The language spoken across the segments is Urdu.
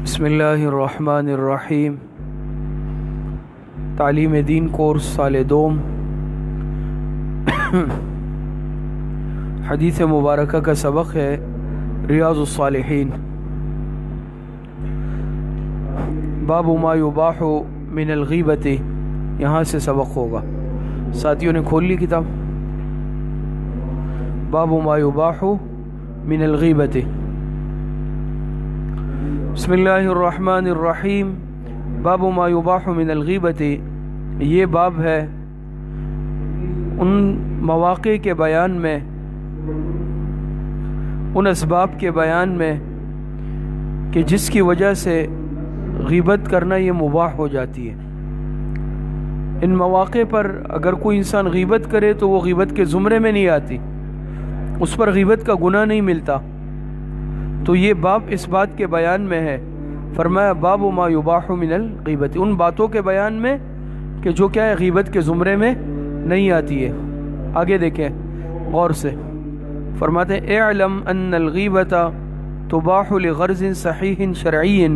بسم اللہ الرحمن الرحیم۔ تعلیم دین کورس سال دوم، حدیث مبارکہ کا سبق ہے ریاض الصالحین، باب ما یباح من الغیبۃ، یہاں سے سبق ہوگا۔ ساتھیوں نے کھول لی کتاب؟ باب ما یباح من الغیبۃ۔ بسم اللہ الرحمن الرحیم، باب ما یباح من الغیبۃ، یہ باب ہے ان مواقع کے بیان میں، ان اسباب کے بیان میں کہ جس کی وجہ سے غیبت کرنا یہ مباح ہو جاتی ہے۔ ان مواقع پر اگر کوئی انسان غیبت کرے تو وہ غیبت کے زمرے میں نہیں آتی، اس پر غیبت کا گناہ نہیں ملتا۔ تو یہ باب اس بات کے بیان میں ہے، فرمایا باب ما یباح من الغیبۃ، ان باتوں کے بیان میں کہ جو کیا ہے غیبت کے زمرے میں نہیں آتی ہے۔ آگے دیکھیں غور سے، فرماتے ہیں اعلم ان الغیبۃ تباح لغرض صحیح شرعی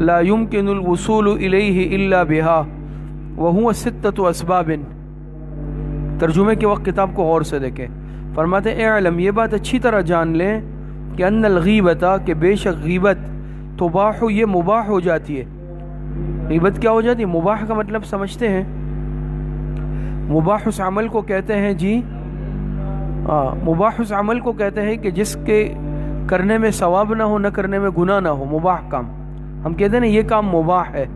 لا يمكن الوصول الیہ الا بها وهو ستۃ اسباب۔ ترجمے کے وقت کتاب کو غور سے دیکھیں، فرماتے ہیں اعلم، یہ بات اچھی طرح جان لیں کہ ان الغیبۃ، کہ بے شک غیبت، تباح، یہ مباح ہو جاتی ہے۔ غیبت کیا ہو جاتی ہے؟ مباح کا مطلب سمجھتے ہیں؟ مباح اس عمل کو کہتے ہیں جی، مباح اس عمل کو کہتے ہیں کہ جس کے کرنے میں ثواب نہ ہو، نہ کرنے میں گناہ نہ ہو، مباح کام ہم کہتے ہیں نا، یہ کام مباح ہے۔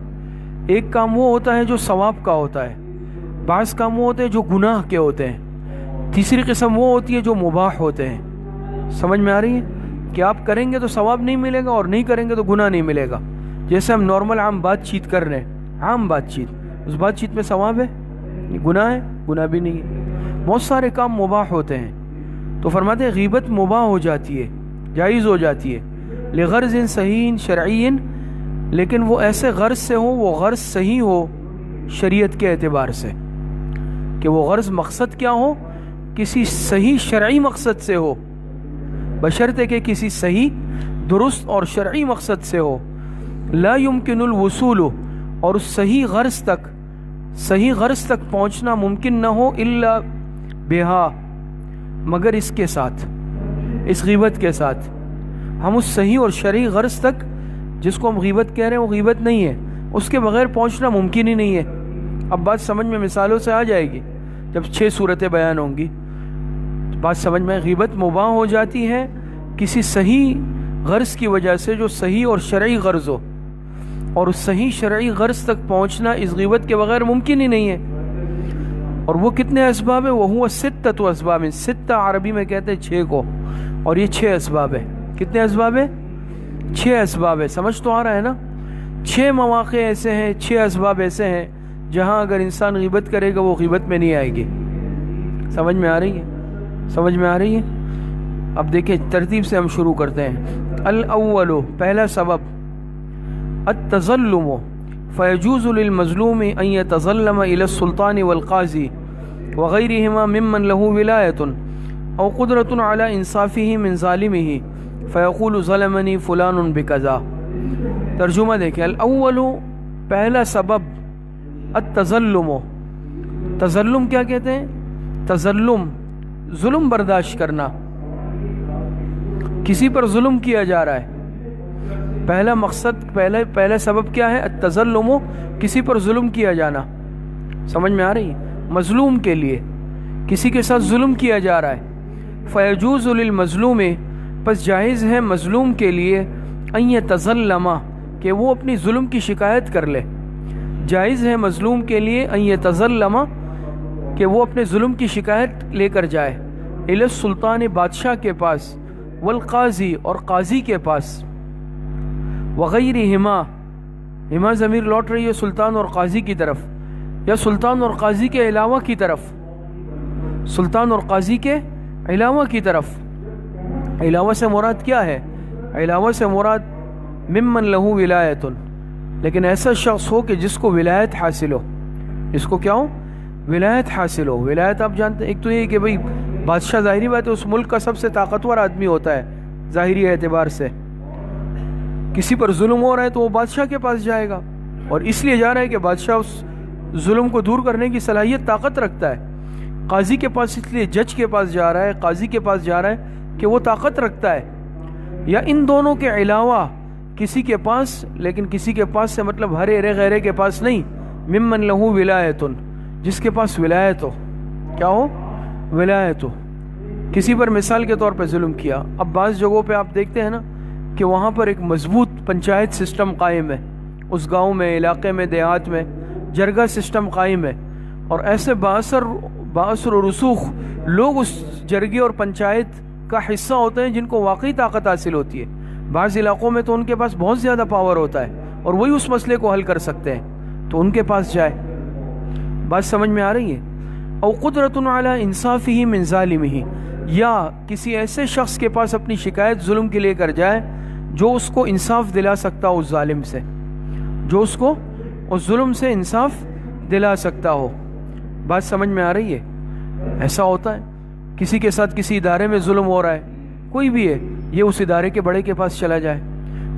ایک کام وہ ہوتا ہے جو ثواب کا ہوتا ہے، بعض کام وہ ہوتے ہیں جو گناہ کے ہوتے ہیں، تیسری قسم وہ ہوتی ہے جو مباح ہوتے ہیں۔ سمجھ میں آ رہی ہے کہ آپ کریں گے تو ثواب نہیں ملے گا اور نہیں کریں گے تو گناہ نہیں ملے گا۔ جیسے ہم نارمل عام بات چیت کر رہے ہیں، عام بات چیت، اس بات چیت میں ثواب ہے؟ گناہ ہے؟ گناہ بھی نہیں ہے۔ بہت سارے کام مباح ہوتے ہیں، تو فرماتے ہیں غیبت مباح ہو جاتی ہے، جائز ہو جاتی ہے، لغرض صحیح شرعی، لیکن وہ ایسے غرض سے ہو، وہ غرض صحیح ہو شریعت کے اعتبار سے، کہ وہ غرض مقصد کیا ہو؟ کسی صحیح شرعی مقصد سے ہو، بشرطے کہ کسی صحیح درست اور شرعی مقصد سے ہو۔ لا يمكن الوصول، اور اس صحیح غرض تک پہنچنا ممکن نہ ہو، الا بہا، مگر اس کے ساتھ، اس غیبت کے ساتھ۔ ہم اس صحیح اور شرعی غرض تک جس کو ہم غیبت کہہ رہے ہیں وہ غیبت نہیں ہے، اس کے بغیر پہنچنا ممکن ہی نہیں ہے۔ اب بات سمجھ میں مثالوں سے آ جائے گی، جب 6 صورتیں بیان ہوں گی بات سمجھ میں۔ غیبت مباح ہو جاتی ہے کسی صحیح غرض کی وجہ سے، جو صحیح اور شرعی غرض ہو، اور اس صحیح شرعی غرض تک پہنچنا اس غیبت کے بغیر ممکن ہی نہیں ہے۔ اور وہ کتنے اسباب ہیں؟ وہ ستۃ اسباب، ستہ عربی میں کہتے ہیں 6 کو، اور یہ 6 اسباب ہیں۔ کتنے اسباب ہیں؟ 6 اسباب ہے۔ سمجھ تو آ رہا ہے نا؟ 6 مواقع ایسے ہیں، 6 اسباب ایسے ہیں جہاں اگر انسان غیبت کرے گا وہ غیبت میں نہیں آئے گی۔ سمجھ میں آ رہی ہے؟ سمجھ میں آ رہی ہے؟ اب دیکھیں ترتیب سے ہم شروع کرتے ہیں۔ الاول، پہلا سبب، التظلم، فيجوز للمظلوم ان يتظلم الى السلطان والقاضي وغيرهما ممن له ولاية او قدرة على انصافه من ظالمه فيقول ظلمني فلان بكذا۔ ترجمہ دیکھیں، الاول، پہلا سبب، التظلم، تظلم کیا کہتے ہیں؟ تظلم، ظلم برداشت کرنا، کسی پر ظلم کیا جا رہا ہے۔ پہلا مقصد، پہلا سبب کیا ہے؟ التظلم، کسی پر ظلم کیا جانا۔ سمجھ میں آ رہی ہے؟ مظلوم کے لیے کسی کے ساتھ ظلم کیا جا رہا ہے۔ فیجوز للمظلوم، پس جائز ہے مظلوم کے لیے، ان یتظلم، کہ وہ اپنی ظلم کی شکایت کر لے۔ جائز ہے مظلوم کے لیے ان یتظلم، کہ وہ اپنے ظلم کی شکایت لے کر جائے، الی السلطان، بادشاہ کے پاس، والقاضی، اور قاضی کے پاس، وغیرہما، ہما ضمیر لوٹ رہی ہے سلطان اور قاضی کی طرف، یا سلطان اور قاضی کے علاوہ کی طرف، سلطان اور قاضی کے علاوہ کی طرف۔ علاوہ سے مراد کیا ہے؟ علاوہ سے مراد ممن لہ ولایت، لیکن ایسا شخص ہو کہ جس کو ولایت حاصل ہو۔ اس کو کیا ہو؟ ولایت حاصل ہو۔ ولایت آپ جانتے ہیں، ایک تو یہ کہ بھئی بادشاہ ظاہری بات ہے اس ملک کا سب سے طاقتور آدمی ہوتا ہے ظاہری اعتبار سے، کسی پر ظلم ہو رہا ہے تو وہ بادشاہ کے پاس جائے گا، اور اس لیے جا رہا ہے کہ بادشاہ اس ظلم کو دور کرنے کی صلاحیت طاقت رکھتا ہے۔ قاضی کے پاس اس لیے جج کے پاس جا رہا ہے، قاضی کے پاس جا رہا ہے کہ وہ طاقت رکھتا ہے۔ یا ان دونوں کے علاوہ کسی کے پاس، لیکن کسی کے پاس سے مطلب ہر غیرے کے پاس نہیں، ممن لہو ولایتن، جس کے پاس ولایت ہو، کیا ہو؟ ولایت ہو۔ کسی پر مثال کے طور پہ ظلم کیا، اب بعض جگہوں پہ آپ دیکھتے ہیں نا کہ وہاں پر ایک مضبوط پنچایت سسٹم قائم ہے، اس گاؤں میں، علاقے میں، دیہات میں جرگہ سسٹم قائم ہے، اور ایسے باثر و رسوخ لوگ اس جرگے اور پنچایت کا حصہ ہوتے ہیں جن کو واقعی طاقت حاصل ہوتی ہے۔ بعض علاقوں میں تو ان کے پاس بہت زیادہ پاور ہوتا ہے اور وہی اس مسئلے کو حل کر سکتے ہیں، تو ان کے پاس جائے۔ بات سمجھ میں آ رہی ہے؟ او قدرۃ علی انصافہ من ظالمہ، یا کسی ایسے شخص کے پاس اپنی شکایت ظلم کے لیے کر جائے جو اس کو انصاف دلا سکتا ہو اس ظالم سے، جو اس کو اس ظلم سے انصاف دلا سکتا ہو۔ بات سمجھ میں آ رہی ہے؟ ایسا ہوتا ہے کسی کے ساتھ کسی ادارے میں ظلم ہو رہا ہے، کوئی بھی ہے، یہ اس ادارے کے بڑے کے پاس چلا جائے،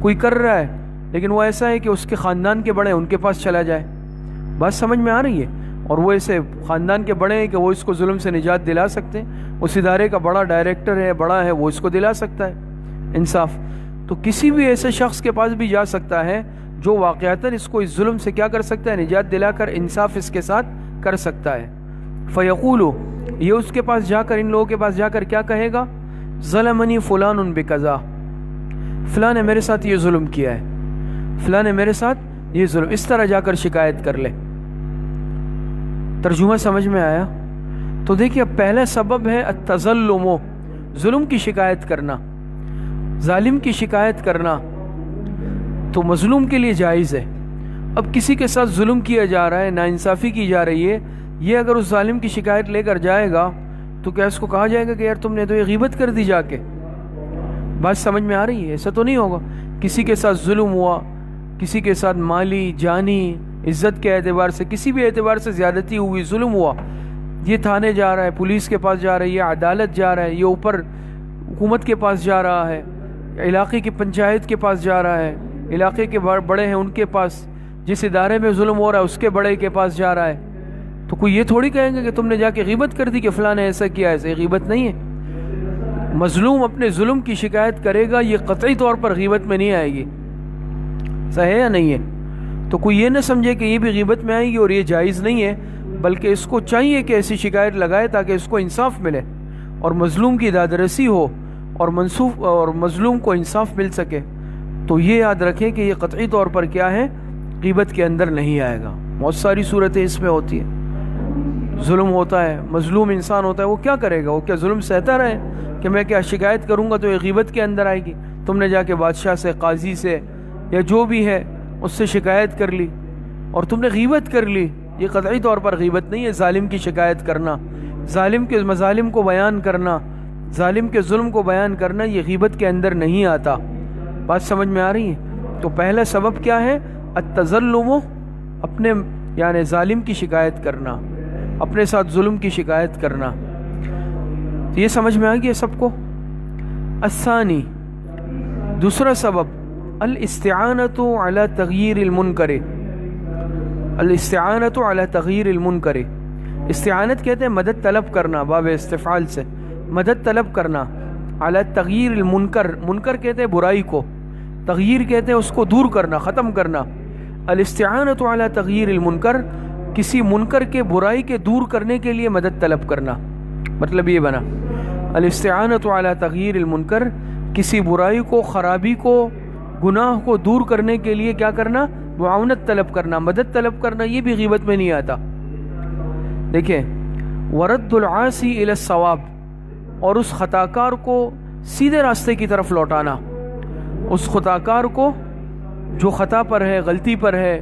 کوئی کر رہا ہے لیکن وہ ایسا ہے کہ اس کے خاندان کے بڑے ان کے پاس چلا جائے۔ بات سمجھ میں آ رہی ہے؟ اور وہ ایسے خاندان کے بڑے ہیں کہ وہ اس کو ظلم سے نجات دلا سکتے ہیں، اس ادارے کا بڑا ڈائریکٹر ہے، بڑا ہے، وہ اس کو دلا سکتا ہے انصاف۔ تو کسی بھی ایسے شخص کے پاس بھی جا سکتا ہے جو واقعتاً اس کو اس ظلم سے کیا کر سکتا ہے؟ نجات دلا کر انصاف اس کے ساتھ کر سکتا ہے۔ فیقولو، یہ اس کے پاس جا کر، ان لوگوں کے پاس جا کر کیا کہے گا؟ ظلمنی فلان بکذا، فلاں نے میرے ساتھ یہ ظلم کیا ہے، فلاں نے میرے ساتھ یہ ظلم، اس طرح جا کر شکایت کر لے۔ ترجمہ سمجھ میں آیا؟ تو دیکھیے اب پہلا سبب ہے التظلم، ظلم کی شکایت کرنا، ظالم کی شکایت کرنا تو مظلوم کے لیے جائز ہے۔ اب کسی کے ساتھ ظلم کیا جا رہا ہے، ناانصافی کی جا رہی ہے، یہ اگر اس ظالم کی شکایت لے کر جائے گا تو کیا اس کو کہا جائے گا کہ یار تم نے تو یہ غیبت کر دی جا کے؟ بات سمجھ میں آ رہی ہے؟ ایسا تو نہیں ہوگا۔ کسی کے ساتھ ظلم ہوا، کسی کے ساتھ مالی، جانی، عزت کے اعتبار سے، کسی بھی اعتبار سے زیادتی ہوئی، ظلم ہوا، یہ تھانے جا رہا ہے، پولیس کے پاس جا رہا ہے، یہ عدالت جا رہا ہے، یہ اوپر حکومت کے پاس جا رہا ہے، علاقے کی پنچایت کے پاس جا رہا ہے، علاقے کے بڑے ہیں ان کے پاس، جس ادارے میں ظلم ہو رہا ہے اس کے بڑے کے پاس جا رہا ہے، تو کوئی یہ تھوڑی کہیں گے کہ تم نے جا کے غیبت کر دی کہ فلاں نے ایسا کیا، ایسا، یہ غیبت نہیں ہے۔ مظلوم اپنے ظلم کی شکایت کرے گا، یہ قطعی طور پر غیبت میں نہیں آئے گی، صحیح ہے یا نہیں ہے؟ تو کوئی یہ نہ سمجھے کہ یہ بھی غیبت میں آئے گی اور یہ جائز نہیں ہے، بلکہ اس کو چاہیے کہ ایسی شکایت لگائے تاکہ اس کو انصاف ملے اور مظلوم کی دادرسی ہو اور مظلوم کو انصاف مل سکے۔ تو یہ یاد رکھیں کہ یہ قطعی طور پر کیا ہے؟ غیبت کے اندر نہیں آئے گا۔ بہت ساری صورتیں اس میں ہوتی ہیں، ظلم ہوتا ہے، مظلوم انسان ہوتا ہے، وہ کیا کرے گا؟ وہ کیا ظلم سہتا رہے کہ میں کیا شکایت کروں گا تو یہ غیبت کے اندر آئے گی؟ تم نے جا کے بادشاہ سے، قاضی سے یا جو بھی ہے اس سے شکایت کر لی اور تم نے غیبت کر لی، یہ قطعی طور پر غیبت نہیں ہے۔ ظالم کی شکایت کرنا، ظالم کے مظالم کو بیان کرنا، ظالم کے ظلم کو بیان کرنا، یہ غیبت کے اندر نہیں آتا۔ بات سمجھ میں آ رہی ہے؟ تو پہلا سبب کیا ہے؟ التظلم، اپنے یعنی ظالم کی شکایت کرنا، اپنے ساتھ ظلم کی شکایت کرنا۔ یہ سمجھ میں آ گیا سب کو؟ الثانی، دوسرا سبب، الاستعانۃ علی تغییر المنکر، الاستعانۃ علی تغییر المنکر، استعانت کہتے ہیں مدد طلب کرنا، باب استفعال سے مدد طلب کرنا، علی تغییر المنکر، منکر کہتے ہیں برائی کو، تغییر کہتے ہیں اس کو دور کرنا، ختم کرنا۔ الاستعانۃ علی تغییر المنکر، کسی منکر کے برائی کے دور کرنے کے لیے مدد طلب کرنا، مطلب یہ بنا الاستعانۃ علی تغییر المنکر، کسی برائی کو، خرابی کو، گناہ کو دور کرنے کے لیے کیا کرنا؟ معاونت طلب کرنا، مدد طلب کرنا، یہ بھی غیبت میں نہیں آتا۔ دیکھیں، ورد العاصی الی الصواب، اور اس خطاکار کو سیدھے راستے کی طرف لوٹانا، اس خطاکار کو جو خطا پر ہے، غلطی پر ہے،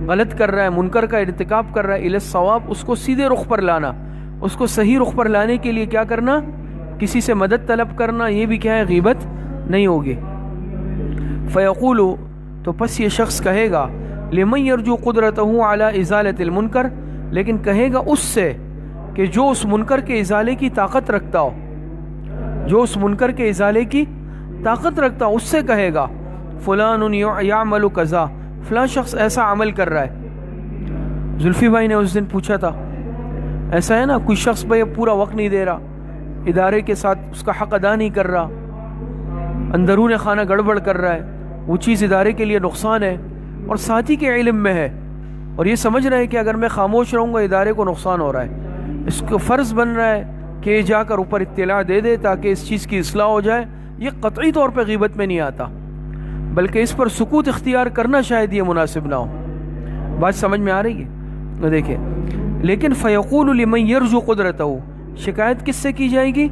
غلط کر رہا ہے، منکر کا ارتکاب کر رہا ہے، الی الصواب، اس کو سیدھے رخ پر لانا، اس کو صحیح رخ پر لانے کے لیے کیا کرنا؟ کسی سے مدد طلب کرنا، یہ بھی کیا ہے؟ غیبت نہیں ہوگی۔ فیقول، تو پس یہ شخص کہے گا، لمن یرجو قدرتہ علی ازالۃ المنکر، لیکن کہے گا اس سے کہ جو اس منکر کے ازالے کی طاقت رکھتا ہو، جو اس منکر کے ازالے کی طاقت رکھتا ہو، اس سے کہے گا۔ فلان یعمل کذا، فلاں شخص ایسا عمل کر رہا ہے۔ زلفی بھائی نے اس دن پوچھا تھا، ایسا ہے نا کوئی شخص بھائی پورا وقت نہیں دے رہا، ادارے کے ساتھ اس کا حق ادا نہیں کر رہا، اندرون خانہ گڑبڑ کر رہا ہے، وہ چیز ادارے کے لیے نقصان ہے اور ساتھی کے علم میں ہے، اور یہ سمجھ رہے ہیں کہ اگر میں خاموش رہوں گا ادارے کو نقصان ہو رہا ہے، اس کو فرض بن رہا ہے کہ یہ جا کر اوپر اطلاع دے دے تاکہ اس چیز کی اصلاح ہو جائے۔ یہ قطعی طور پہ غیبت میں نہیں آتا، بلکہ اس پر سکوت اختیار کرنا شاید یہ مناسب نہ ہو۔ بات سمجھ میں آ رہی ہے؟ دیکھیں، لیکن فیقول لمن یرجو قدرتہ، شکایت کس سے کی جائے گی؟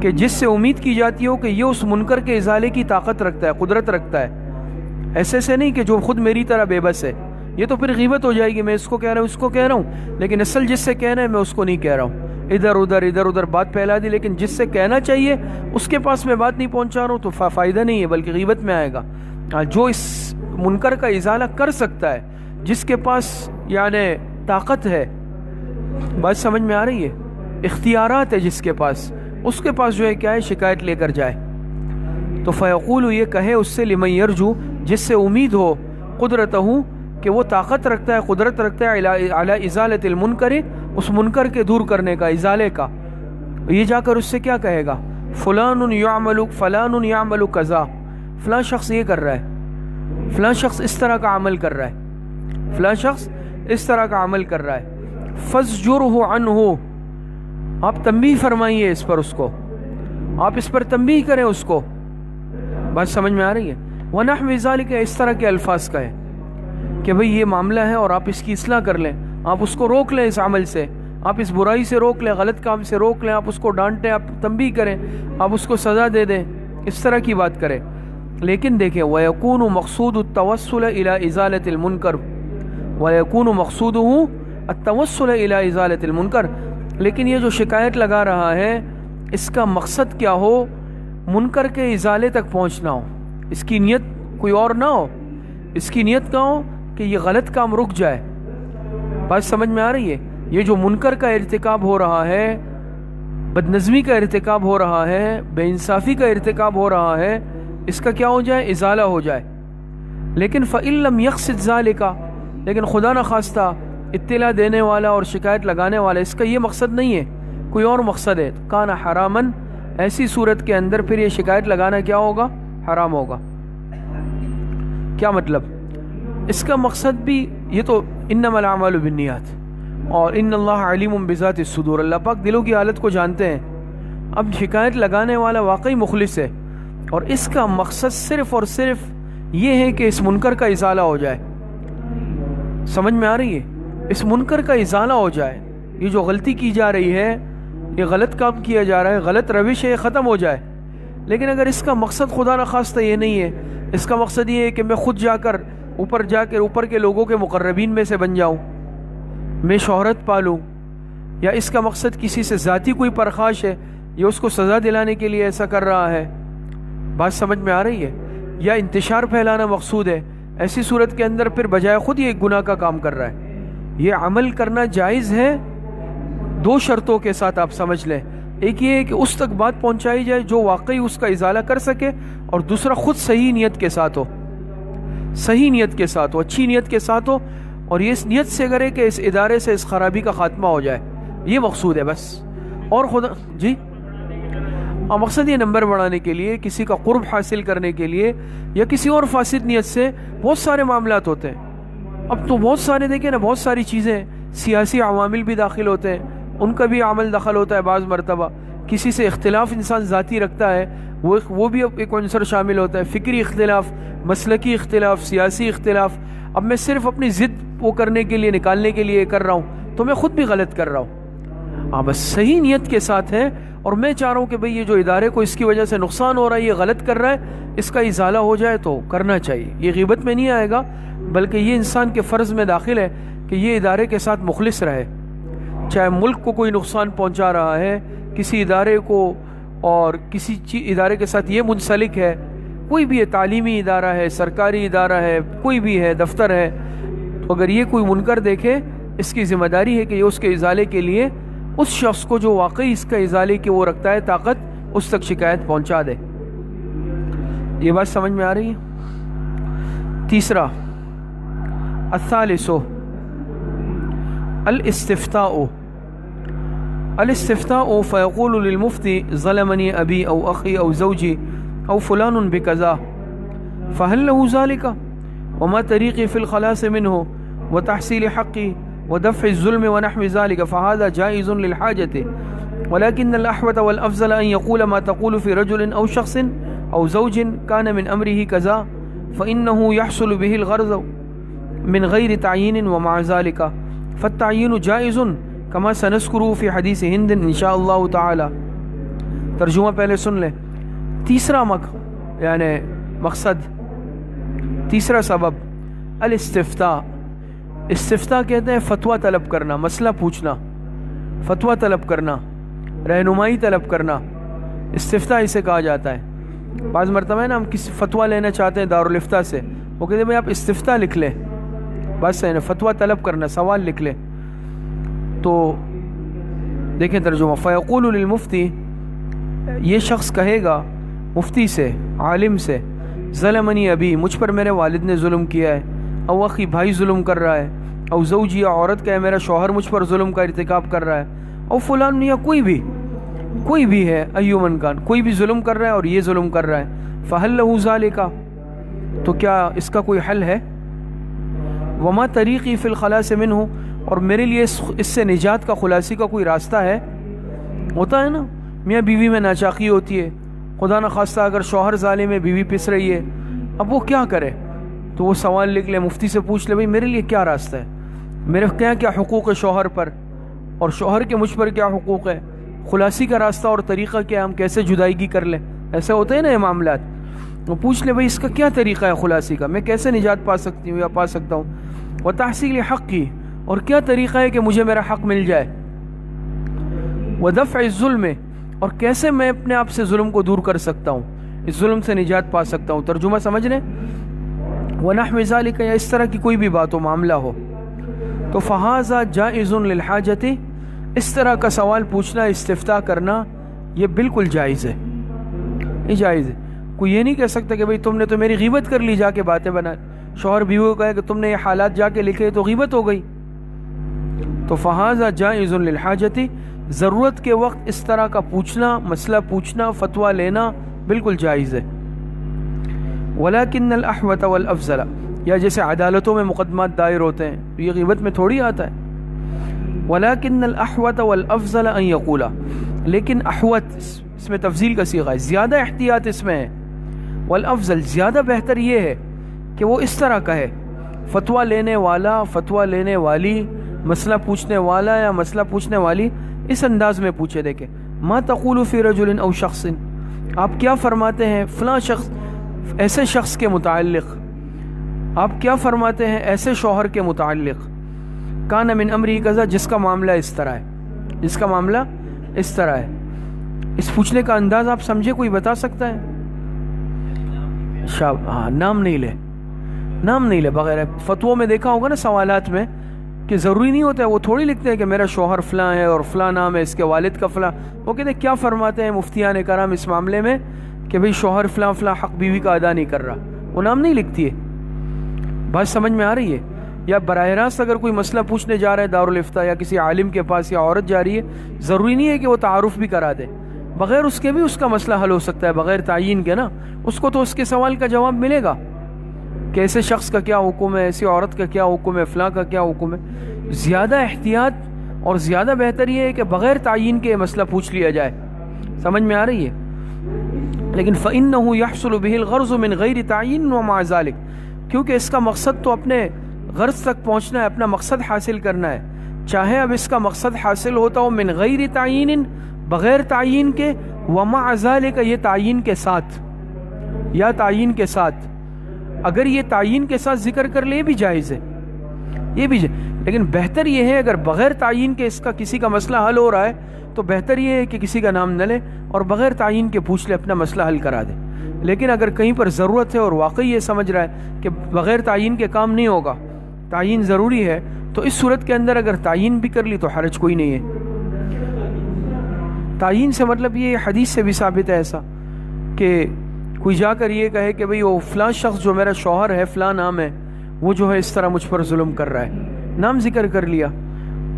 کہ جس سے امید کی جاتی ہو کہ یہ اس منکر کے ازالے کی طاقت رکھتا ہے، قدرت رکھتا ہے، ایسے سے نہیں کہ جو خود میری طرح بے بس ہے، یہ تو پھر غیبت ہو جائے گی، میں اس کو کہہ رہا ہوں اس کو کہہ رہا ہوں، لیکن اصل جس سے کہنا ہے میں اس کو نہیں کہہ رہا ہوں، ادھر ادھر بات پھیلا دی، لیکن جس سے کہنا چاہیے اس کے پاس میں بات نہیں پہنچا رہا ہوں، تو فائدہ نہیں ہے بلکہ غیبت میں آئے گا۔ جو اس منکر کا ازالہ کر سکتا ہے، جس کے پاس یعنی طاقت ہے، بات سمجھ میں آ رہی ہے، اختیارات ہے جس کے پاس، اس کے پاس جو ہے کیا ہے، شکایت لے کر جائے۔ تو فیقول، یہ کہے اس سے، لمن یرجو، جس سے امید ہو، قدرتہ، کہ وہ طاقت رکھتا ہے، قدرت رکھتا ہے، علی ازالۃ المنکر، اس منکر کے دور کرنے کا، ازالے کا، یہ جا کر اس سے کیا کہے گا، فلان یعمل کذا، فلاں شخص یہ کر رہا ہے، فلاں شخص اس طرح کا عمل کر رہا ہے، فلاں شخص اس طرح کا عمل کر رہا ہے، فزجرہ عنہ، آپ تنبیہ فرمائیے اس پر، اس کو آپ اس پر تنبیہ کریں اس کو۔ بات سمجھ میں آ رہی ہے؟ وَنَحْوِ ذَلِكَ، اس طرح کے الفاظ کہیں کہ بھئی یہ معاملہ ہے اور آپ اس کی اصلاح کر لیں، آپ اس کو روک لیں، اس عمل سے آپ اس برائی سے روک لیں، غلط کام سے روک لیں، آپ اس کو ڈانٹیں، آپ تنبیہ کریں، آپ اس کو سزا دے دیں، اس طرح کی بات کریں۔ لیکن دیکھیں، وَيَكُونُ مَقْصُودُ التَّوَسُّلَ إِلَىٰ إِزَالَةِ الْمُنْكَرِ، وَيَكُونُ مَقْصُودُهُ التَّوَسُّلَ إِلَىٰ إِزَالَةِ الْمُنْكَرِ، لیکن یہ جو شکایت لگا رہا ہے اس کا مقصد کیا ہو، منکر کے ازالے تک پہنچنا ہو، اس کی نیت کوئی اور نہ ہو، اس کی نیت کیا ہو کہ یہ غلط کام رک جائے۔ بات سمجھ میں آ رہی ہے؟ یہ جو منکر کا ارتکاب ہو رہا ہے، بدنظمی کا ارتکاب ہو رہا ہے، بے انصافی کا ارتکاب ہو رہا ہے، اس کا کیا ہو جائے، ازالہ ہو جائے۔ لیکن فَإِن لَمْ يَقْصِدْ ذَلِكَ، لیکن خدا نخواستہ اطلاع دینے والا اور شکایت لگانے والا اس کا یہ مقصد نہیں ہے، کوئی اور مقصد ہے، تو کان حرامن، ایسی صورت کے اندر پھر یہ شکایت لگانا کیا ہوگا، حرام ہوگا۔ کیا مطلب؟ اس کا مقصد بھی یہ تو انما الاعمال بالنیات، اور ان اللہ علیم بذات الصدور، اللہ پاک دلوں کی حالت کو جانتے ہیں۔ اب شکایت لگانے والا واقعی مخلص ہے اور اس کا مقصد صرف اور صرف یہ ہے کہ اس منکر کا ازالہ ہو جائے۔ سمجھ میں آ رہی ہے؟ اس منکر کا ازالہ ہو جائے، یہ جو غلطی کی جا رہی ہے، یہ غلط کام کیا جا رہا ہے، غلط روش ہے، یہ ختم ہو جائے۔ لیکن اگر اس کا مقصد خدا نخواستہ یہ نہیں ہے، اس کا مقصد یہ ہے کہ میں خود جا کر اوپر کے لوگوں کے مقربین میں سے بن جاؤں، میں شہرت پالوں، یا اس کا مقصد کسی سے ذاتی کوئی پرخاش ہے، یا اس کو سزا دلانے کے لیے ایسا کر رہا ہے، بات سمجھ میں آ رہی ہے، یا انتشار پھیلانا مقصود ہے، ایسی صورت کے اندر پھر بجائے خود یہ ایک گناہ کا کام کر رہا ہے۔ یہ عمل کرنا جائز ہے دو شرطوں کے ساتھ، آپ سمجھ لیں، ایک یہ ہے کہ اس تک بات پہنچائی جائے جو واقعی اس کا ازالہ کر سکے، اور دوسرا خود صحیح نیت کے ساتھ ہو، صحیح نیت کے ساتھ ہو، اچھی نیت کے ساتھ ہو، اور یہ اس نیت سے کرے کہ اس ادارے سے اس خرابی کا خاتمہ ہو جائے، یہ مقصود ہے بس۔ اور خدا جی مقصد یہ نمبر بڑھانے کے لیے، کسی کا قرب حاصل کرنے کے لیے، یا کسی اور فاسد نیت سے بہت سارے معاملات ہوتے ہیں۔ اب تو بہت سارے دیکھیں نا، بہت ساری چیزیں، سیاسی عوامل بھی داخل ہوتے ہیں، ان کا بھی عمل دخل ہوتا ہے بعض مرتبہ، کسی سے اختلاف انسان ذاتی رکھتا ہے، وہ بھی ایک عنصر شامل ہوتا ہے، فکری اختلاف، مسلکی اختلاف، سیاسی اختلاف۔ اب میں صرف اپنی ضد وہ کرنے کے لیے، نکالنے کے لیے کر رہا ہوں، تو میں خود بھی غلط کر رہا ہوں۔ بس صحیح نیت کے ساتھ ہے، اور میں چاہ رہا ہوں کہ بھئی یہ جو ادارے کو اس کی وجہ سے نقصان ہو رہا ہے، یہ غلط کر رہا ہے، اس کا ازالہ ہو جائے تو کرنا چاہیے۔ یہ غیبت میں نہیں آئے گا، بلکہ یہ انسان کے فرض میں داخل ہے کہ یہ ادارے کے ساتھ مخلص رہے، چاہے ملک کو کوئی نقصان پہنچا رہا ہے، کسی ادارے کو، اور کسی ادارے کے ساتھ یہ منسلک ہے، کوئی بھی ہے، تعلیمی ادارہ ہے، سرکاری ادارہ ہے، کوئی بھی ہے، دفتر ہے، تو اگر یہ کوئی منکر دیکھے، اس کی ذمہ داری ہے کہ یہ اس کے ازالے کے لیے اس شخص کو جو واقعی اس کا ازالے کی وہ رکھتا ہے طاقت، اس تک شکایت پہنچا دے۔ یہ بات سمجھ میں آ رہی ہے؟ تیسرا الثالث الاستفتاء فيقول للمفتي ظلمني أبي أو أخي أو زوجي أو فلان بكذا فهل له ذلك وما طريقي في الخلاص منه وتحصيل حقي ودفع الظلم ونحو ذلك فهذا جائز للحاجة ولكن الأحوط والأفضل أن يقول ما تقول في رجل أو شخص أو زوج كان من أمره كذا فإنه يحصل به الغرض من غير تعيين ومع ذلك فالتعيين جائز كما سنذكره في حديث هند إن شاء الله تعالى. ترجمہ پہلے سن لیں. تیسرا مقصد، تیسرا سبب الاستفتاء. استفتاء کہتے ہیں فتویٰ طلب کرنا، مسئلہ پوچھنا، فتویٰ طلب کرنا، رہنمائی طلب کرنا، استفتاء اسے کہا جاتا ہے. بعض مرتبہ ہے نا ہم کسی فتویٰ لینا چاہتے ہیں دارالفتاء سے، وہ کہتے ہیں بھائی آپ استفتاء لکھ لیں، بس ہے نا فتویٰ طلب کرنا، سوال لکھ لیں. تو دیکھیں ترجمہ، فیقول للمفتی، یہ شخص کہے گا مفتی سے، عالم سے، ظلمنی ابی، مجھ پر میرے والد نے ظلم کیا ہے، او اخی، بھائی ظلم کر رہا ہے، او زوجی، یا عورت کا ہے میرا شوہر مجھ پر ظلم کا ارتکاب کر رہا ہے، او فلان، یا کوئی بھی ہے، ایو من کان، کوئی بھی ظلم کر رہا ہے اور یہ ظلم کر رہا ہے، فہل لہ ذالک، تو کیا اس کا کوئی حل ہے؟ وما طریقی فی الخلاص منہ، اور میرے لیے اس سے نجات کا، خلاصی کا کوئی راستہ ہے؟ ہوتا ہے نا میاں بیوی میں ناچاقی ہوتی ہے، خدا نخواستہ اگر شوہر ظالم ہے، بیوی پس رہی ہے، اب وہ کیا کرے؟ تو وہ سوال لکھ لے، مفتی سے پوچھ لے بھئی میرے لیے کیا راستہ ہے، میرے کیا حقوق ہے شوہر پر، اور شوہر کے مجھ پر کیا حقوق ہے، خلاصی کا راستہ اور طریقہ کیا ہے، ہم کیسے جدائیگی کر لیں. ایسے ہوتے ہیں نا یہ معاملات. وہ پوچھ لے بھئی اس کا کیا طریقہ ہے خلاصی کا، میں کیسے نجات پا سکتی ہوں یا پا سکتا ہوں. وتحصیل حقی، اور کیا طریقہ ہے کہ مجھے میرا حق مل جائے. ودفع الظلم، اور کیسے میں اپنے آپ سے ظلم کو دور کر سکتا ہوں، اس ظلم سے نجات پا سکتا ہوں. ترجمہ سمجھ لیں. ونحو ذالک، یا اس طرح کی کوئی بھی بات ہو، معاملہ ہو. تو فہذا جائز للحاجت، اس طرح کا سوال پوچھنا، استفتاء کرنا، یہ بالکل جائز ہے، یہ جائز ہے. کوئی یہ نہیں کہہ سکتا کہ بھئی تم نے تو میری غیبت کر لی، جا کے باتیں بنا، شوہر بیوی کو کہے کہ تم نے یہ حالات جا کے لکھے تو غیبت ہو گئی. تو فہذا جائز للحاجت، ضرورت کے وقت اس طرح کا پوچھنا، مسئلہ پوچھنا، فتویٰ لینا بالکل جائز ہے. ولیکن الاحوط والافضل، یا جیسے عدالتوں میں مقدمات دائر ہوتے ہیں تو یہ غیبت میں تھوڑی آتا ہے. ولیکن الاحوط والافضل ان یقولا، لیکن احوط اس میں تفضیل کا صیغہ ہے، زیادہ احتیاط اس میں ہے. والافضل، زیادہ بہتر یہ ہے کہ وہ اس طرح کہے، فتویٰ لینے والا، فتویٰ لینے والی، مسئلہ پوچھنے والا یا مسئلہ پوچھنے والی اس انداز میں پوچھے. دیکھیں، ما تقول فی رجل او شخص، آپ کیا فرماتے ہیں فلاں شخص، ایسے شخص کے متعلق، آپ کیا فرماتے ہیں ایسے شوہر کے متعلق، کان من امری کذا، جس کا معاملہ اس طرح ہے، جس کا معاملہ اس طرح ہے. اس پوچھنے کا انداز آپ سمجھے، کوئی بتا سکتا ہے؟ ہاں، نام نہیں لے بغیر. فتووں میں دیکھا ہوگا نا سوالات میں کہ ضروری نہیں ہوتا ہے، وہ تھوڑی لکھتے ہیں کہ میرا شوہر فلاں ہے اور فلاں نام ہے، اس کے والد کا فلاں. وہ کہتے ہیں کیا فرماتے ہیں مفتیان کرام اس معاملے میں کہ بھئی شوہر فلاں فلاں حق بیوی کا ادا نہیں کر رہا، وہ نام نہیں لکھتی ہے. بات سمجھ میں آ رہی ہے؟ یا براہ راست اگر کوئی مسئلہ پوچھنے جا رہا ہے دارالفتاء یا کسی عالم کے پاس، یا عورت جا رہی ہے، ضروری نہیں ہے کہ وہ تعارف بھی کرا دے، بغیر اس کے بھی اس کا مسئلہ حل ہو سکتا ہے، بغیر تعین کے نا. اس کو تو اس کے سوال کا جواب ملے گا کہ ایسے شخص کا کیا حکم ہے، ایسی عورت کا کیا حکم ہے، فلاں کا کیا حکم ہے. زیادہ احتیاط اور زیادہ بہتر یہ ہے کہ بغیر تعین کے مسئلہ پوچھ لیا جائے. سمجھ میں آ رہی ہے؟ لیکن فإنه يحصل به الغرض من غیر تعین ومع ذلك، کیونکہ اس کا مقصد تو اپنے غرض تک پہنچنا ہے، اپنا مقصد حاصل کرنا ہے، چاہے اب اس کا مقصد حاصل ہوتا ہو من غیر تعین، بغیر تعین کے، ومع ذلك، یہ تعین کے ساتھ، یا تعین کے ساتھ. اگر یہ تعین کے ساتھ ذکر کر لے بھی جائز ہے، یہ بھی جائز. لیکن بہتر یہ ہے اگر بغیر تعین کے اس کا کسی کا مسئلہ حل ہو رہا ہے تو بہتر یہ ہے کہ کسی کا نام نہ لے اور بغیر تعین کے پوچھ لے، اپنا مسئلہ حل کرا دے. لیکن اگر کہیں پر ضرورت ہے اور واقعی یہ سمجھ رہا ہے کہ بغیر تعین کے کام نہیں ہوگا، تعین ضروری ہے، تو اس صورت کے اندر اگر تعین بھی کر لی تو حرج کوئی نہیں ہے. تعین سے مطلب یہ حدیث سے بھی ثابت ہے ایسا کہ کوئی جا کر یہ کہے کہ بھئی وہ فلاں شخص جو میرا شوہر ہے، فلاں نام ہے، وہ جو ہے اس طرح مجھ پر ظلم کر رہا ہے، نام ذکر کر لیا،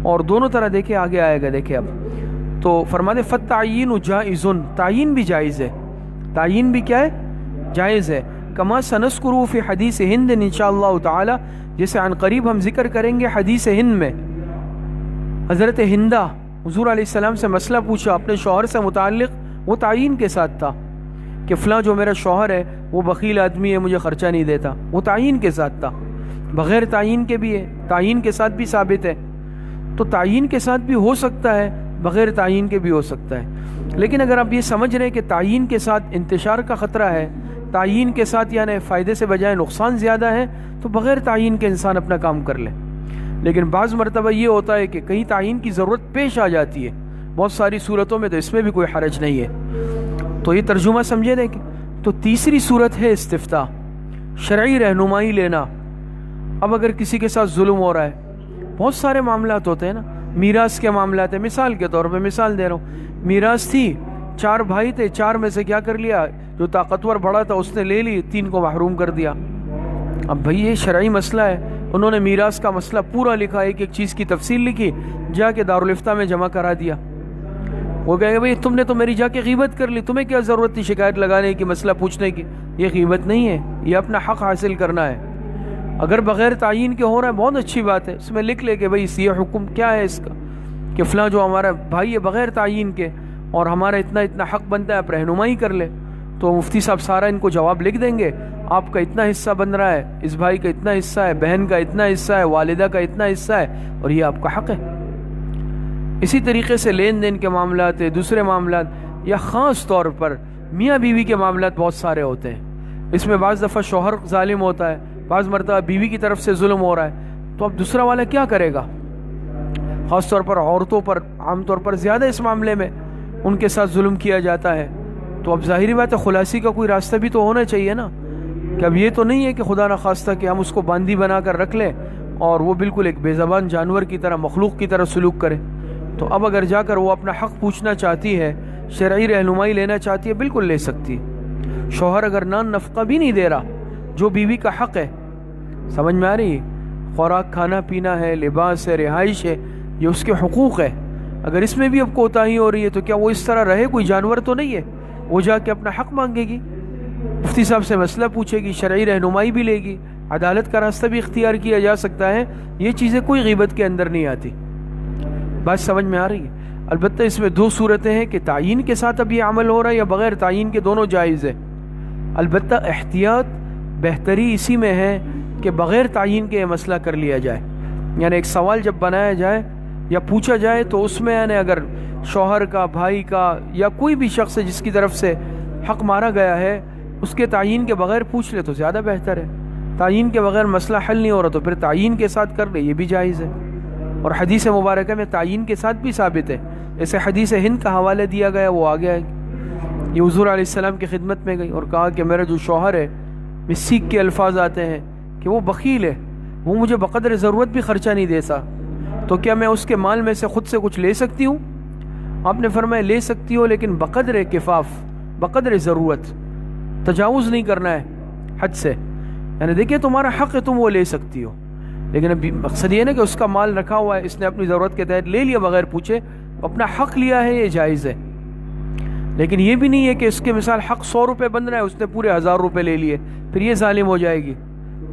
اور دونوں طرح دیکھیں آگے آئے گا، دیکھیں اب تو فرماتے فالتعیین جائز، تعیین بھی جائز ہے، تعیین بھی کیا ہے؟ جائز ہے، کما سنذکر فی حدیث ہند انشاءاللہ تعالی، جیسے عن قریب ہم ذکر کریں گے حدیث ہند میں حضرت ہندہ حضور علیہ السلام سے مسئلہ پوچھا اپنے شوہر سے متعلق، وہ تعیین کے ساتھ تھا کہ فلاں جو میرا شوہر ہے وہ بخیل آدمی ہے، مجھے خرچہ نہیں دیتا، وہ تعیین کے ساتھ تھا، بغیر تعیین کے بھی ہے، تعیین کے ساتھ بھی ثابت ہے، تو تعیین کے ساتھ بھی ہو سکتا ہے، بغیر تعیین کے بھی ہو سکتا ہے۔ لیکن اگر آپ یہ سمجھ رہے ہیں کہ تعیین کے ساتھ انتشار کا خطرہ ہے، تعیین کے ساتھ یعنی فائدے سے بجائے نقصان زیادہ ہے، تو بغیر تعیین کے انسان اپنا کام کر لے۔ لیکن بعض مرتبہ یہ ہوتا ہے کہ کہیں تعیین کی ضرورت پیش آ جاتی ہے، بہت ساری صورتوں میں، تو اس میں بھی کوئی حرج نہیں ہے۔ تو یہ ترجمہ سمجھے دیکھیں۔ تو تیسری صورت ہے استفتاء، شرعی رہنمائی لینا۔ اب اگر کسی کے ساتھ ظلم ہو رہا ہے، بہت سارے معاملات ہوتے ہیں نا، میراث کے معاملات ہیں، مثال کے طور پہ مثال دے رہا ہوں، میراث تھی، 4 بھائی تھے، 4 میں سے کیا کر لیا، جو طاقتور بڑا تھا اس نے لے لی، 3 کو محروم کر دیا۔ اب بھئی یہ شرعی مسئلہ ہے، انہوں نے میراث کا مسئلہ پورا لکھا، ایک ایک چیز کی تفصیل لکھی، جا کے دارالفتہ میں جمع کرا دیا۔ وہ کہے گا بھئی تم نے تو میری جا کے غیبت کر لی، تمہیں کیا ضرورت تھی شکایت لگانے کی، مسئلہ پوچھنے کی؟ یہ غیبت نہیں ہے، یہ اپنا حق حاصل کرنا ہے۔ اگر بغیر تعیین کے ہو رہا ہے بہت اچھی بات ہے، اس میں لکھ لے کہ بھئی یہ حکم کیا ہے اس کا، کہ فلاں جو ہمارا بھائی ہے بغیر تعیین کے، اور ہمارا اتنا اتنا حق بنتا ہے، آپ رہنمائی کر لے، تو مفتی صاحب سارا ان کو جواب لکھ دیں گے، آپ کا اتنا حصہ بن رہا ہے، اس بھائی کا اتنا حصہ ہے، بہن کا اتنا حصہ ہے، والدہ کا اتنا حصہ ہے، اور یہ آپ کا حق ہے۔ اسی طریقے سے لین دین کے معاملات ہے، دوسرے معاملات، یا خاص طور پر میاں بیوی کے معاملات بہت سارے ہوتے ہیں، اس میں بعض دفعہ شوہر ظالم ہوتا ہے، بعض مرتبہ بیوی کی طرف سے ظلم ہو رہا ہے، تو اب دوسرا والا کیا کرے گا؟ خاص طور پر عورتوں پر عام طور پر زیادہ اس معاملے میں ان کے ساتھ ظلم کیا جاتا ہے، تو اب ظاہری بات ہے خلاصی کا کوئی راستہ بھی تو ہونا چاہیے نا، کہ اب یہ تو نہیں ہے کہ خدا نخواستہ کہ ہم اس کو باندھی بنا کر رکھ لیں اور وہ بالکل ایک بے زبان جانور کی طرح، مخلوق کی طرح سلوک کرے۔ تو اب اگر جا کر وہ اپنا حق پوچھنا چاہتی ہے، شرعی رہنمائی لینا چاہتی ہے، بالکل لے سکتی ہے۔ شوہر اگر نان نفقہ بھی نہیں دے رہا، جو بیوی کا حق ہے، سمجھ میں آ رہی ہے، خوراک کھانا پینا ہے، لباس ہے، رہائش ہے، یہ اس کے حقوق ہے، اگر اس میں بھی اب کوتاہی ہو رہی ہے تو کیا وہ اس طرح رہے؟ کوئی جانور تو نہیں ہے، وہ جا کے اپنا حق مانگے گی، مفتی صاحب سے مسئلہ پوچھے گی، شرعی رہنمائی بھی لے گی، عدالت کا راستہ بھی اختیار کیا جا سکتا ہے۔ یہ چیزیں کوئی غیبت کے اندر نہیں آتی، بات سمجھ میں آ رہی ہے؟ البتہ اس میں 2 صورتیں ہیں کہ تعیین کے ساتھ اب یہ عمل ہو رہا ہے یا بغیر تعیین کے، دونوں جائز ہے۔ البتہ احتیاط بہتری اسی میں ہے کہ بغیر تعیین کے یہ مسئلہ کر لیا جائے، یعنی ایک سوال جب بنایا جائے یا پوچھا جائے تو اس میں یعنی اگر شوہر کا، بھائی کا، یا کوئی بھی شخص ہے جس کی طرف سے حق مارا گیا ہے، اس کے تعیین کے بغیر پوچھ لے تو زیادہ بہتر ہے۔ تعیین کے بغیر مسئلہ حل نہیں ہو رہا تو پھر تعیین کے ساتھ کر لے، یہ بھی جائز ہے۔ اور حدیث مبارکہ میں تعیین کے ساتھ بھی ثابت ہے، جیسے حدیث ہند کا حوالہ دیا گیا، وہ آگے آئے، یہ حضور علیہ السلام کی خدمت میں گئی اور کہا کہ میرا جو شوہر ہے، میں سیکھ کے الفاظ آتے ہیں کہ وہ بخیل ہے، وہ مجھے بقدر ضرورت بھی خرچہ نہیں دیتا، تو کیا میں اس کے مال میں سے خود سے کچھ لے سکتی ہوں؟ آپ نے فرمایا لے سکتی ہو، لیکن بقدر کفاف، بقدر ضرورت، تجاوز نہیں کرنا ہے حد سے، یعنی دیکھیں تمہارا حق ہے، تم وہ لے سکتی ہو، لیکن اب مقصد یہ نا کہ اس کا مال رکھا ہوا ہے، اس نے اپنی ضرورت کے تحت لے لیا بغیر پوچھے، اپنا حق لیا ہے، یہ جائز ہے۔ لیکن یہ بھی نہیں ہے کہ اس کے مثال حق 100 روپے بن رہا ہے، اس نے پورے 1000 روپے لے لیے، پھر یہ ظالم ہو جائے گی۔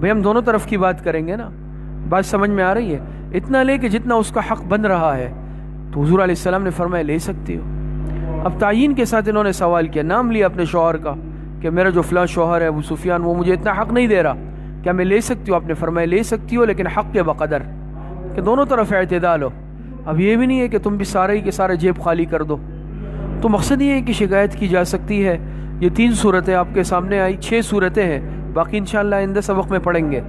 بھئی ہم دونوں طرف کی بات کریں گے نا، بات سمجھ میں آ رہی ہے؟ اتنا لے کہ جتنا اس کا حق بن رہا ہے، تو حضور علیہ السلام نے فرمایا لے سکتی ہو۔ اب تعیین کے ساتھ انہوں نے سوال کیا، نام لیا اپنے شوہر کا کہ میرا جو فلاں شوہر ہے ابو سفیان، وہ مجھے اتنا حق نہیں دے رہا، کیا میں لے سکتی ہوں؟ آپ نے فرمایا لے سکتی ہو، لیکن حق کے بقدر، کہ دونوں طرف اعتدال ہو۔ اب یہ بھی نہیں ہے کہ تم بھی سارے ہی کے سارے جیب خالی کر دو، تو مقصد یہ ہے کہ شکایت کی جا سکتی ہے۔ یہ 3 صورتیں آپ کے سامنے آئی، 6 صورتیں ہیں، باقی انشاءاللہ آئندہ سبق میں پڑھیں گے۔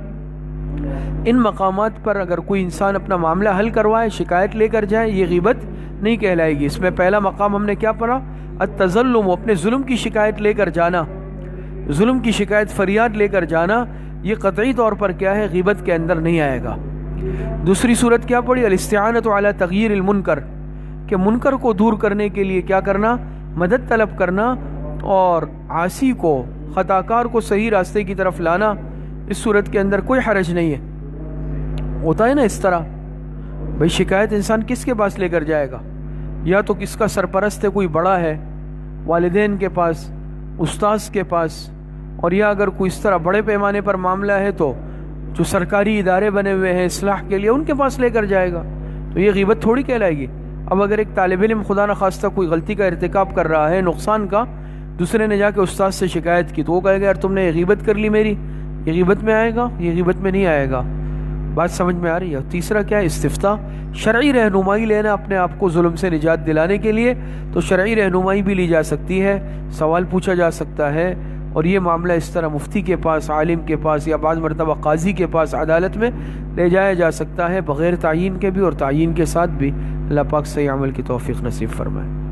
ان مقامات پر اگر کوئی انسان اپنا معاملہ حل کروائے، شکایت لے کر جائے، یہ غیبت نہیں کہلائے گی۔ اس میں پہلا مقام ہم نے کیا پڑھا؟ التظلم، اپنے ظلم کی شکایت لے کر جانا، ظلم کی شکایت فریاد لے کر جانا، یہ قطعی طور پر کیا ہے؟ غیبت کے اندر نہیں آئے گا۔ دوسری صورت کیا پڑھی؟ الاستعانۃ علی تغییر المنکر، کہ منکر کو دور کرنے کے لیے کیا کرنا؟ مدد طلب کرنا، اور عاصی کو، خطا کار کو صحیح راستے کی طرف لانا، اس صورت کے اندر کوئی حرج نہیں ہے۔ ہوتا ہے نا اس طرح، بھئی شکایت انسان کس کے پاس لے کر جائے گا؟ یا تو کس کا سرپرست ہے، کوئی بڑا ہے، والدین کے پاس، استاذ کے پاس، اور یا اگر کوئی اس طرح بڑے پیمانے پر معاملہ ہے تو جو سرکاری ادارے بنے ہوئے ہیں اصلاح کے لیے، ان کے پاس لے کر جائے گا۔ تو یہ غیبت تھوڑی کہلائے گی۔ اب اگر ایک طالب علم خدا نخواستہ کوئی غلطی کا ارتکاب کر رہا ہے، نقصان کا، دوسرے نے جا کے استاد سے شکایت کی، تو وہ کہے گا یار تم نے یہ غیبت کر لی میری، یہ غیبت میں آئے گا؟ یہ غیبت میں نہیں آئے گا۔ بات سمجھ میں آ رہی ہے؟ تیسرا کیا ہے؟ استفتاء، شرعی رہنمائی لینا اپنے آپ کو ظلم سے نجات دلانے کے لیے۔ تو شرعی رہنمائی بھی لی جا سکتی ہے، سوال پوچھا جا سکتا ہے، اور یہ معاملہ اس طرح مفتی کے پاس، عالم کے پاس، یا بعض مرتبہ قاضی کے پاس عدالت میں لے جایا جا سکتا ہے، بغیر تعیین کے بھی اور تعیین کے ساتھ بھی۔ اللہ پاک صحیح عمل کی توفیق نصیب فرمائے۔